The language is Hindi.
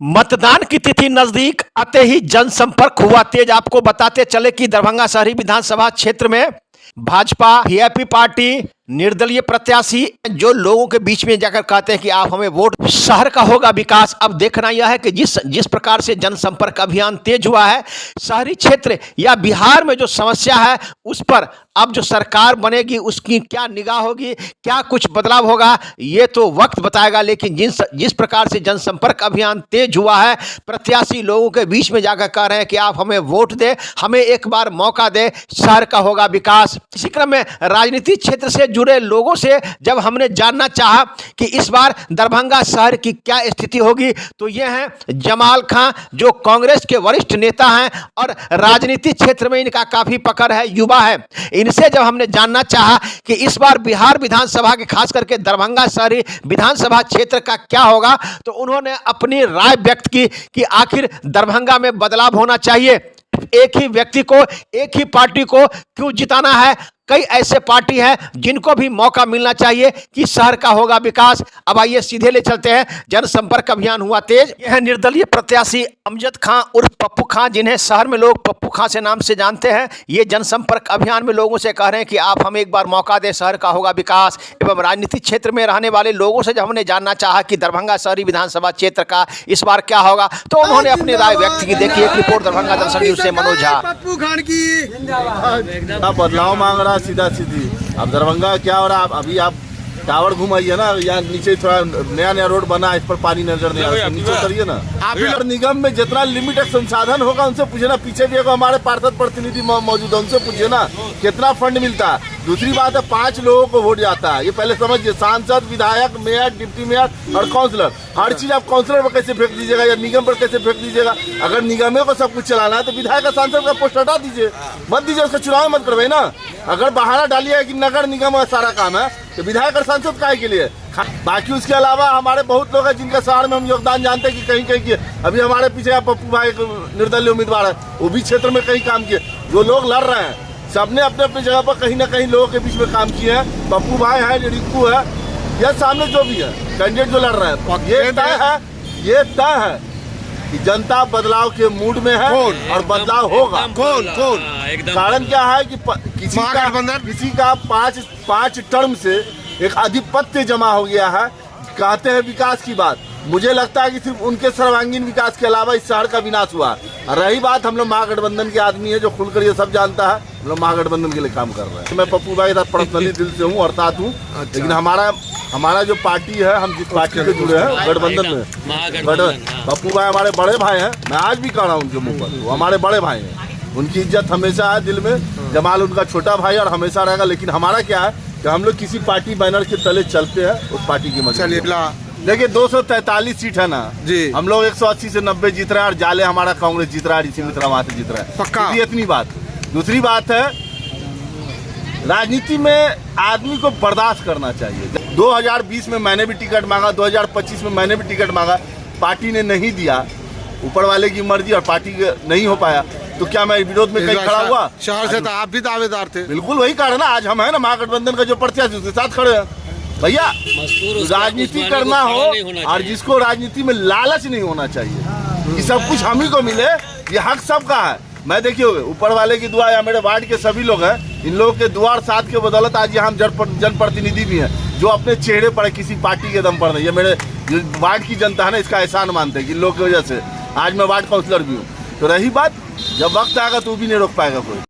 मतदान की तिथि नजदीक आते ही जनसंपर्क हुआ तेज। आपको बताते चले कि दरभंगा शहरी विधानसभा क्षेत्र में भाजपा वीआईपी पार्टी निर्दलीय प्रत्याशी जो लोगों के बीच में जाकर कहते हैं कि आप हमें वोट, शहर का होगा विकास। अब देखना यह है कि जिस प्रकार से जनसंपर्क अभियान तेज हुआ है, शहरी क्षेत्र या बिहार में जो समस्या है उस पर अब जो सरकार बनेगी उसकी क्या निगाह होगी, क्या कुछ बदलाव होगा, ये तो वक्त बताएगा। लेकिन जिस प्रकार से जनसंपर्क अभियान तेज हुआ है, प्रत्याशी लोगों के बीच में जाकर कह रहे हैं कि आप हमें वोट दें, हमें एक बार मौका दें, शहर का होगा विकास। इसी क्रम में राजनीतिक क्षेत्र से जुड़े लोगों से जब हमने जानना चाहा कि इस बार दरभंगा शहर की क्या स्थिति होगी, तो ये हैं जमाल खां, जो कांग्रेस के वरिष्ठ नेता हैं और राजनीतिक क्षेत्र में इनका काफी पकड़ है, युवा है। इनसे जब हमने जानना चाहा कि इस बार बिहार विधानसभा के खास करके दरभंगा शहरी विधानसभा क्षेत्र का क्या होगा, तो उन्होंने अपनी राय व्यक्त की कि आखिर दरभंगा में बदलाव होना चाहिए, एक ही व्यक्ति को, एक ही पार्टी को क्यों जिताना है। कई ऐसे पार्टी हैं जिनको भी मौका मिलना चाहिए कि शहर का होगा विकास। अब आइए सीधे ले चलते हैं, जनसंपर्क अभियान हुआ तेज। यह है निर्दलीय प्रत्याशी अमजद खां उर्फ पप्पू खां, जिन्हें शहर में लोग पप्पू खां से नाम से जानते हैं। ये जनसंपर्क अभियान में लोगों से कह रहे हैं कि आप हमें एक बार मौका दें, शहर का होगा विकास। एवं राजनीतिक क्षेत्र में रहने वाले लोगों से जब हमने जानना चाहा कि दरभंगा शहरी विधानसभा क्षेत्र का इस बार क्या होगा, तो उन्होंने अपनी राय व्यक्त की। देखिए एक रिपोर्ट दरभंगा दर्शन न्यूज से मनोज झा। पप्पू खान की बदलाव मांग रहा सीधा सीधी। अब दरभंगा क्या हो रहा, अभी आप टावर घुमाइए ना, यहाँ नीचे थोड़ा नया रोड बना है, इस पर पानी नजर नहीं आ रहा, नीचे उतरिए ना। आप निगम में जितना लिमिटेड संसाधन होगा उनसे पूछे ना, पीछे भी हमारे पार्षद प्रतिनिधि मौजूद है, उनसे पूछिए ना कितना फंड मिलता है। दूसरी बात है 5 लोगों को वोट जाता है, ये पहले समझिए। सांसद, विधायक, मेयर, डिप्टी मेयर और काउंसलर, हर चीज आप काउंसलर पर कैसे फेंक दीजिएगा या निगम पर कैसे फेंक दीजिएगा। अगर निगम को सब कुछ चलाना है तो विधायक का, सांसद का पोस्ट हटा दीजिए, मत दीजिए, उसका चुनाव मत करवाइए ना। अगर बहाना डालिए कि नगर निगम का सारा काम है, तो विधायक और सांसद काहे के लिए। बाकी उसके अलावा हमारे बहुत लोग हैं जिनका शहर में हम योगदान जानते हैं कि कहीं कहीं किए। अभी हमारे पीछे पप्पू भाई निर्दलीय उम्मीदवार है, वो भी क्षेत्र में कहीं काम किए। जो लोग लड़ रहे हैं सबने अपने अपने जगह पर कहीं ना कहीं लोगों के बीच में काम किए हैं। पप्पू भाई है, रिंकू है, या सामने जो भी है कैंडिडेट जो लड़ रहे हैं, ये तय है कि जनता बदलाव के मूड में है और बदलाव होगा। कारण क्या है कि किसी का 5 टर्म से एक आधिपत्य जमा हो गया है। कहते हैं विकास की बात, मुझे लगता है कि सिर्फ उनके सर्वांगीण विकास के अलावा इस शहर का विनाश हुआ। रही बात, हम लोग महागठबंधन के आदमी है, जो खुलकर ये सब जानता है, हम लोग महागठबंधन के लिए काम कर रहे हैं। मैं पप्पू भाई का पर्सनली दिल से हूँ और साथ हूँ, लेकिन हमारा जो पार्टी है, हम जिस पार्टी से जुड़े हैं गठबंधन में, पप्पू भाई हमारे बड़े भाई हैं। मैं आज भी कह रहा हूँ उनके मुँह पर, वो हमारे बड़े भाई हैं, उनकी इज्जत हमेशा है दिल में। जमाल उनका छोटा भाई और हमेशा रहेगा। लेकिन हमारा क्या है कि हम लोग किसी पार्टी बैनर के तले चलते हैं, उस पार्टी की मदद। देखिए 243 सीट है ना जी, हम लोग 180 से 90 जीत रहे हैं और जाले हमारा कांग्रेस जीत रहा है, ऋषि मित्रा वहां से जीत रहा है, पक्का। इतनी बात। दूसरी बात है, राजनीति में आदमी को बर्दाश्त करना चाहिए। 2020 में मैंने भी टिकट मांगा, 2025 में मैंने भी टिकट मांगा, पार्टी ने नहीं दिया, ऊपर वाले की मर्जी, और पार्टी नहीं हो पाया, तो क्या मैं विरोध में कहीं खड़ा हुआ? शहर से तो आप भी दावेदार थे। बिल्कुल वही कारण है, आज हम है ना महागठबंधन का जो प्रत्याशी उसके साथ खड़े हैं। भैया राजनीति करना हो और जिसको राजनीति में लालच नहीं होना चाहिए कि सब कुछ हम ही को मिले, ये हक सबका है। मैं देखिए ऊपर वाले की दुआ या मेरे वार्ड के सभी लोग हैं, इन लोगों के दुआ और साथ के बदौलत आज यहाँ जनप्रतिनिधि भी हैं जो अपने चेहरे पर किसी पार्टी के दम पर नहीं। ये मेरे वार्ड की जनता है ना, इसका एहसान मानते हैं कि इन लोगों की वजह से आज मैं वार्ड काउंसलर भी हूँ। तो रही बात, जब वक्त आएगा तो भी नहीं रोक पाएगा कोई।